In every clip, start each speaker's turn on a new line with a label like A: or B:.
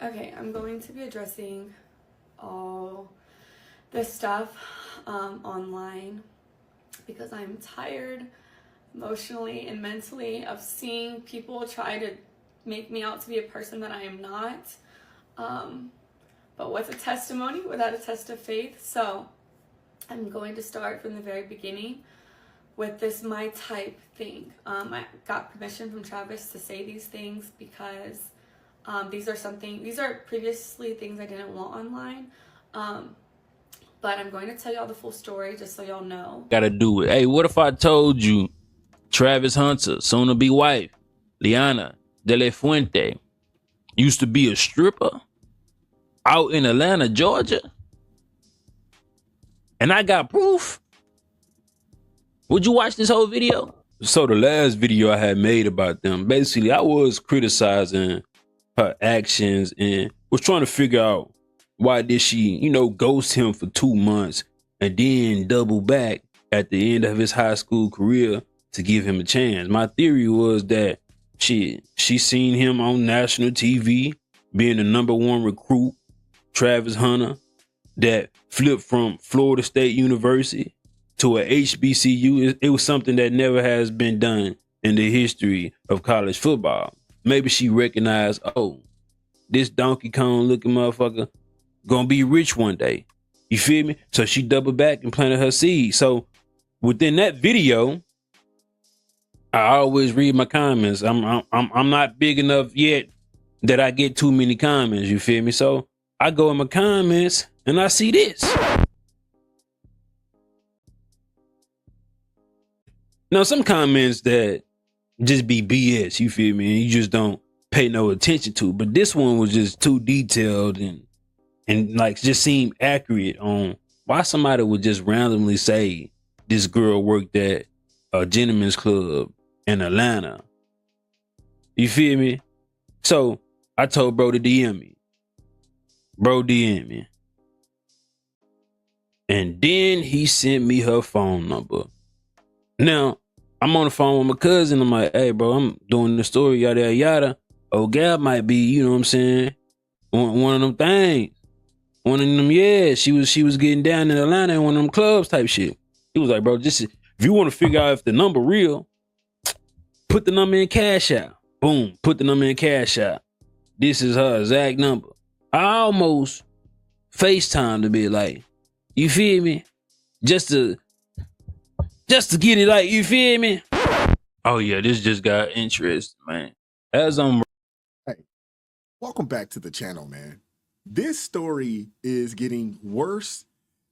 A: Okay, I'm going to be addressing all this stuff online because I'm tired emotionally and mentally of seeing people try to make me out to be a person that I am not. But what's a testimony without a test of faith? So I'm going to start from the very beginning with this my type thing. I got permission from Travis to say these things because these are previously things I didn't want online. But I'm going to tell y'all the full story just so y'all know.
B: Gotta do it. Hey, what if I told you Travis Hunter, soon to be wife, Liana De La Fuente, used to be a stripper out in Atlanta, Georgia? And I got proof. Would you watch this whole video? So the last video I had made about them, basically I was criticizing her actions and was trying to figure out why did she, ghost him for 2 months and then double back at the end of his high school career to give him a chance. My theory was that she seen him on national TV being the #1 recruit, Travis Hunter, that flipped from Florida State University to a HBCU. It was something that never has been done in the history of college football. Maybe she recognized, oh, this Donkey Kong looking motherfucker gonna be rich one day. You feel me? So she doubled back and planted her seed. So within that video, I always read my comments. I'm not big enough yet that I get too many comments. You feel me? So I go in my comments and I see this. Now some comments that just be BS. You feel me? And you just don't pay no attention to. But this one was just too detailed and like just seemed accurate on why somebody would just randomly say this girl worked at a gentleman's club in Atlanta. You feel me? So I told bro to DM me. Bro DM me. And then he sent me her phone number. Now, I'm on the phone with my cousin. I'm like, hey, bro, I'm doing the story, yada, yada, yada. Oh, Gab might be, you know what I'm saying? One of them things. One of them, yeah, she was getting down in Atlanta in one of them clubs type shit. He was like, bro, if you want to figure out if the number real, put the number in Cash App. Boom, put the number in Cash App. This is her exact number. I almost FaceTime to be like, you feel me? Just to get it like, you feel me? Oh yeah, this just got interesting, man. As I'm
C: Hey, welcome back to the channel, man. This story is getting worse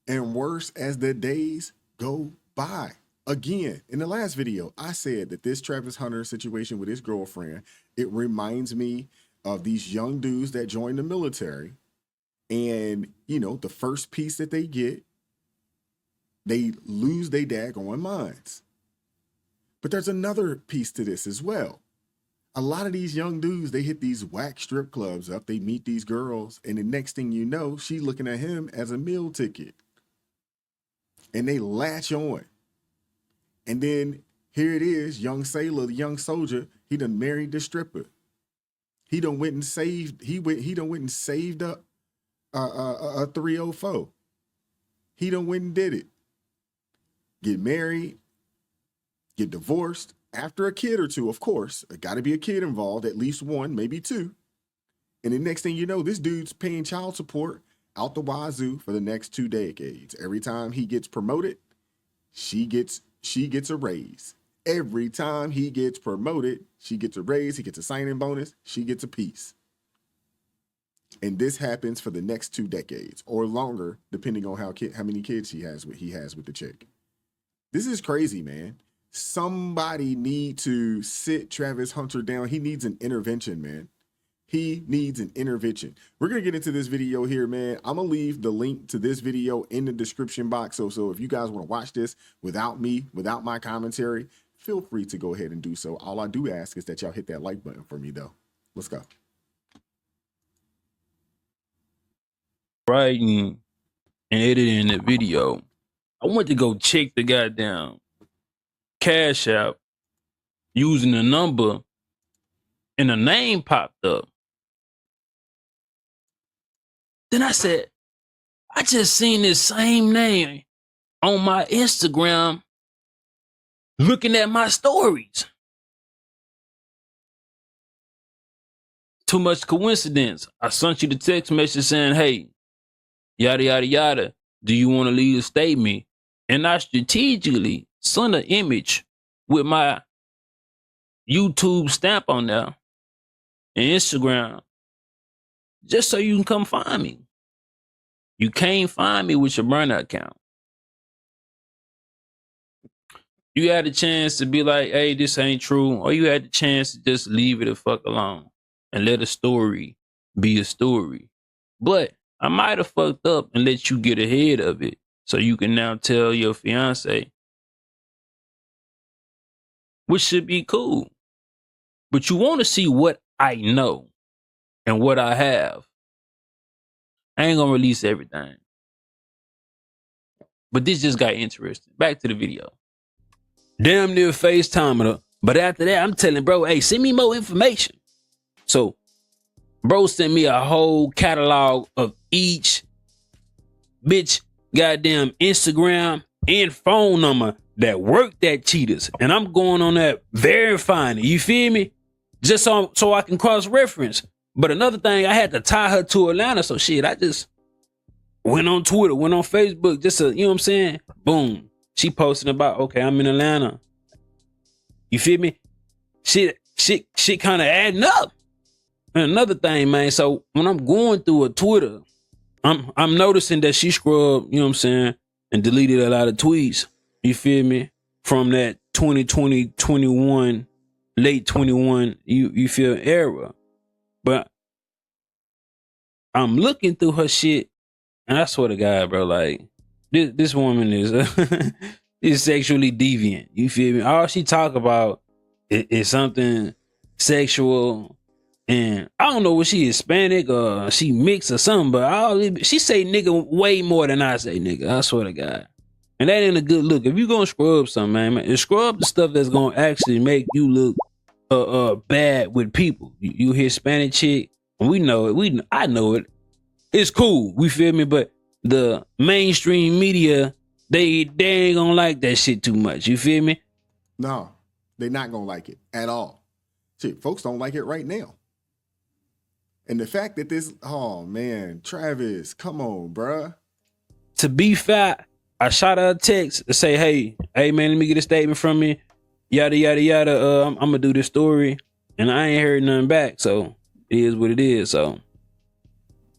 C: and worse as the days go by. Again, in the last video, I said that this Travis Hunter situation with his girlfriend, it reminds me of these young dudes that join the military. And, the first piece that they get, they lose their daggone minds. But there's another piece to this as well. A lot of these young dudes, they hit these whack strip clubs up. They meet these girls. And the next thing you know, she's looking at him as a meal ticket. And they latch on. And then here it is, young sailor, the young soldier, he done married the stripper. He done went and saved, he done went and saved up a 304. He done went and did it. Get married, get divorced, after a kid or two, of course. Got to be a kid involved, at least one, maybe two. And the next thing you know, this dude's paying child support out the wazoo for the next 2 decades. Every time he gets promoted, she gets a raise. Every time he gets promoted, she gets a raise, he gets a signing bonus, she gets a piece. And this happens for the next 2 decades or longer, depending on how many kids he has with the chick. This is crazy, man. Somebody need to sit Travis Hunter down. He needs an intervention, man. He needs an intervention. We're going to get into this video here, man. I'm going to leave the link to this video in the description box. So if you guys want to watch this without me, without my commentary, feel free to go ahead and do so. All I do ask is that y'all hit that like button for me, though. Let's go.
B: writing and editing the video, I went to go check the goddamn Cash App using the number and a name popped up. Then I said, I just seen this same name on my Instagram looking at my stories. Too much coincidence. I sent you the text message saying, hey, yada, yada, yada. Do you want to leave a statement? And I strategically sent an image with my YouTube stamp on there and Instagram just so you can come find me. You can't find me with your burner account. You had a chance to be like, hey, this ain't true. Or you had the chance to just leave it the fuck alone and let a story be a story. But I might have fucked up and let you get ahead of it so you can now tell your fiance, which should be cool. But you want to see what I know and what I have. I ain't gonna release everything. But this just got interesting. Back to the video. Damn near FaceTiming her. But after that, I'm telling bro, hey, send me more information. So bro sent me a whole catalog of each bitch goddamn Instagram and phone number that worked at Cheetahs. And I'm going on that verifying it. You feel me? Just so I can cross-reference. But another thing, I had to tie her to Atlanta. So shit, I just went on Twitter, went on Facebook, just you know what I'm saying? Boom. She posting about, okay, I'm in Atlanta. You feel me? Shit kind of adding up. And another thing, man, so when I'm going through a Twitter, I'm noticing that she scrubbed, you know what I'm saying, and deleted a lot of tweets. You feel me? From that 2020, 21, late 21, you feel era. But I'm looking through her shit, and I swear to God, bro, like, this woman is is sexually deviant. You feel me? All she talk about is something sexual. And I don't know what she Hispanic or she mixed or something, but she say nigga way more than I say nigga. I swear to God. And that ain't a good look. If you gonna scrub something, man, scrub the stuff that's gonna actually make you look bad with people. You Hispanic chick, and we know it. I know it. It's cool. We feel me? But the mainstream media, they ain't gonna like that shit too much. You feel me?
C: No, they're not gonna like it at all. Shit, folks don't like it right now. And the fact that this, oh man, Travis, come on, bruh.
B: To be fair, I shot her a text to say, hey man, let me get a statement from me. Yada, yada, yada. I'm gonna do this story. And I ain't heard nothing back. So it is what it is. So,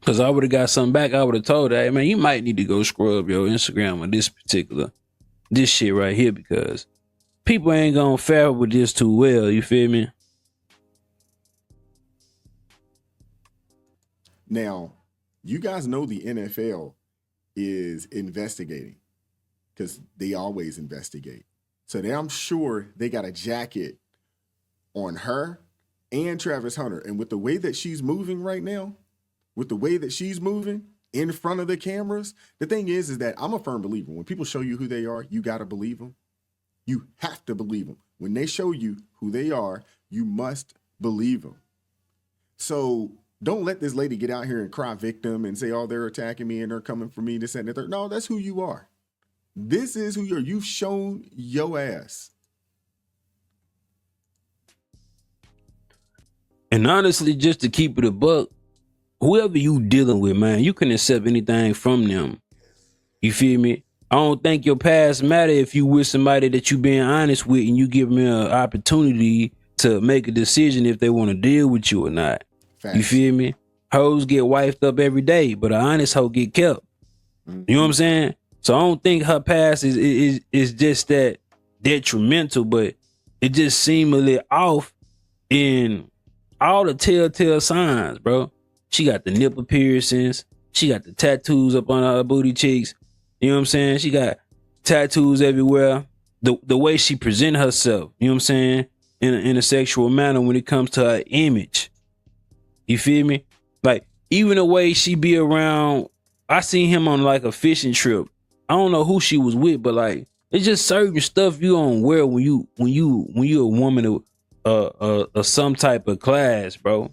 B: cause I would have got something back, I would have told her, hey man, you might need to go scrub your Instagram on this shit right here, because people ain't gonna fare with this too well. You feel me?
C: Now, you guys know the NFL is investigating, because they always investigate. So I'm sure they got a jacket on her and Travis Hunter. And with the way that she's moving right now, with the way that she's moving in front of the cameras, the thing is that I'm a firm believer. When people show you who they are, you got to believe them. You have to believe them. When they show you who they are, you must believe them. So don't let this lady get out here and cry victim and say, oh, they're attacking me and they're coming for me, this and the third. No, that's who you are. This is who you are. You've shown your ass.
B: And honestly, just to keep it a buck, whoever you dealing with, man, you can accept anything from them. You feel me? I don't think your past matter if you with somebody that you being honest with and you give them an opportunity to make a decision if they want to deal with you or not.
C: Facts.
B: You feel me? Hoes get wifed up every day, but an honest hoe get kept. You know what I'm saying? So I don't think her past is just that detrimental, but it just seemed a little off in all the telltale signs, bro. She got the nipple piercings. She got the tattoos up on her booty cheeks. You know what I'm saying? She got tattoos everywhere. The way she present herself, you know what I'm saying? In a sexual manner when it comes to her image. You feel me? Like, even the way she be around, I seen him on like a fishing trip. I don't know who she was with, but like, it's just certain stuff you don't wear when you a woman of some type of class, bro.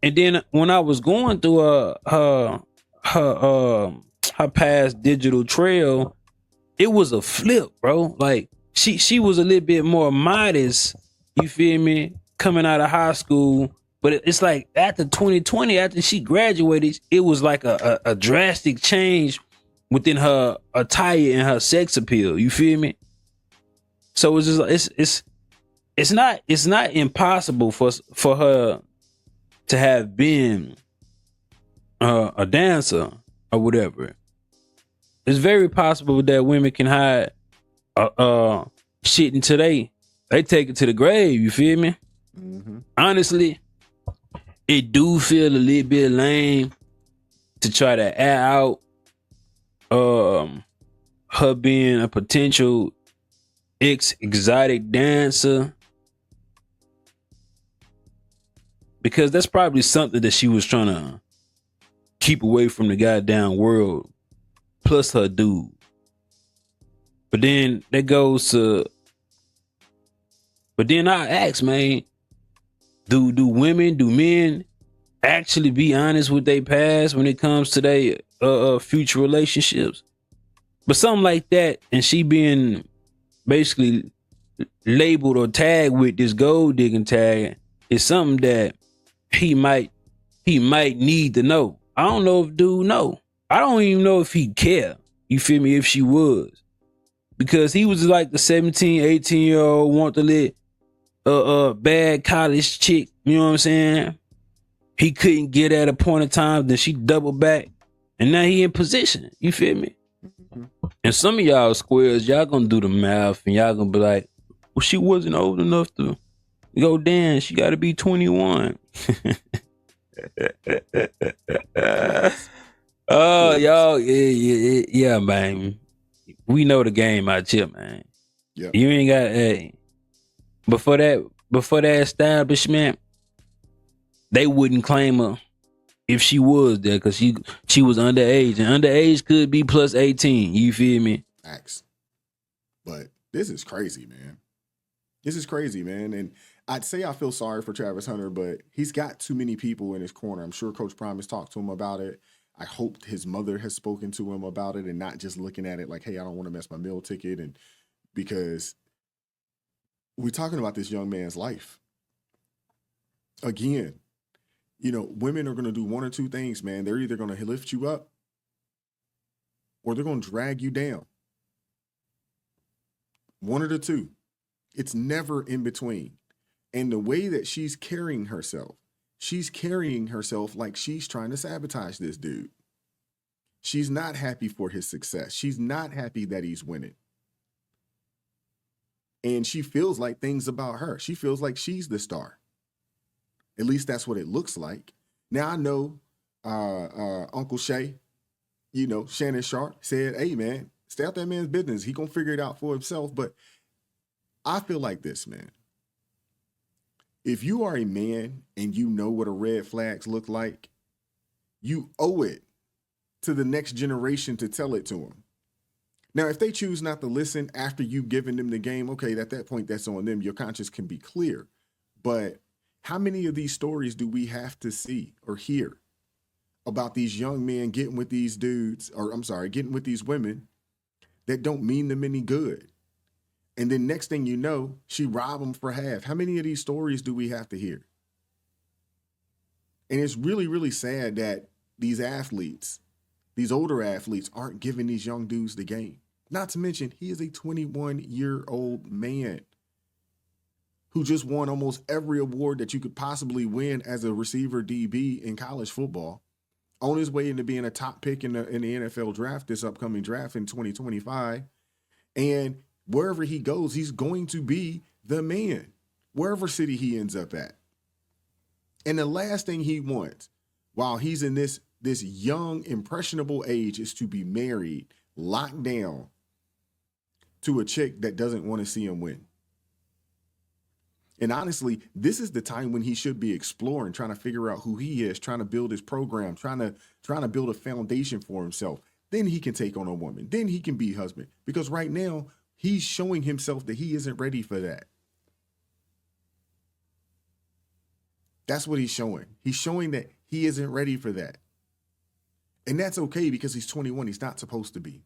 B: And then when I was going through her her past digital trail, it was a flip, bro. Like she was a little bit more modest, you feel me, coming out of high school. But it's like after 2020, after she graduated, it was like a drastic change within her attire and her sex appeal. You feel me? So it's just it's not impossible for her to have been a dancer or whatever. It's very possible that women can hide shit until they take it to the grave. You feel me?
C: Mm-hmm.
B: Honestly, it do feel a little bit lame to try to add out her being a potential exotic dancer, because that's probably something that she was trying to keep away from the goddamn world, plus her dude. But then that goes to, but then I ask, man, do men actually be honest with their past when it comes to their future relationships? But something like that, and she being basically labeled or tagged with this gold digging tag, is something that he might need to know. I don't know if dude know. I don't even know if he care. You feel me? If she was. Because he was like the 17, 18-year-old want to let bad college chick, you know what I'm saying? He couldn't get at a point in time, then she doubled back, and now he in position. You feel me?
C: Mm-hmm.
B: And some of y'all squares, y'all gonna do the math and y'all gonna be like, well, she wasn't old enough to go dance. She gotta be 21. Oh, y'all, yeah, man. We know the game out here, man.
C: Yep.
B: You ain't got, hey. Before that establishment, they wouldn't claim her if she was there, because she was underage, and underage could be plus 18. You feel me?
C: Facts. But this is crazy, man. This is crazy, man. And I'd say I feel sorry for Travis Hunter, but he's got too many people in his corner. I'm sure Coach Prime has talked to him about it. I hope his mother has spoken to him about it and not just looking at it like, hey, I don't want to mess my meal ticket. And because we're talking about this young man's life. Again, you know, women are going to do one or two things, man. They're either going to lift you up or they're going to drag you down. One of the two. It's never in between. And the way that she's carrying herself like she's trying to sabotage this dude. She's not happy for his success. She's not happy that he's winning. And she feels like things about her. She feels like she's the star. At least that's what it looks like. Now I know Uncle Shay, you know, Shannon Sharp said, hey man, stay out that man's business. He gonna figure it out for himself. But I feel like this, man. If you are a man and you know what a red flags look like, you owe it to the next generation to tell it to them. Now, if they choose not to listen after you've given them the game, okay, at that point, that's on them. Your conscience can be clear. But how many of these stories do we have to see or hear about these young men getting with these dudes, or I'm sorry, getting with these women that don't mean them any good? And then next thing you know, she robbed them for half. How many of these stories do we have to hear? And it's really, really sad that these athletes, these older athletes, aren't giving these young dudes the game. Not to mention, he is a 21-year-old man who just won almost every award that you could possibly win as a receiver DB in college football, on his way into being a top pick in the NFL draft, this upcoming draft in 2025. And wherever he goes, he's going to be the man, wherever city he ends up at. And the last thing he wants while he's in this young, impressionable age is to be married, locked down to a chick that doesn't want to see him win. And honestly, this is the time when he should be exploring, trying to figure out who he is, trying to build his program, trying to build a foundation for himself. Then he can take on a woman. Then he can be husband. Because right now, he's showing himself that he isn't ready for that. That's what he's showing. He's showing that he isn't ready for that. And that's okay because he's 21. He's not supposed to be.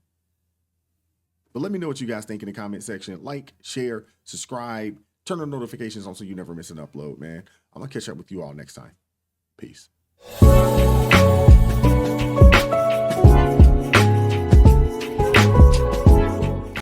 C: But let me know what you guys think in the comment section. Like, share, subscribe, turn on notifications on so you never miss an upload, man. I'm going to catch up with you all next time. Peace.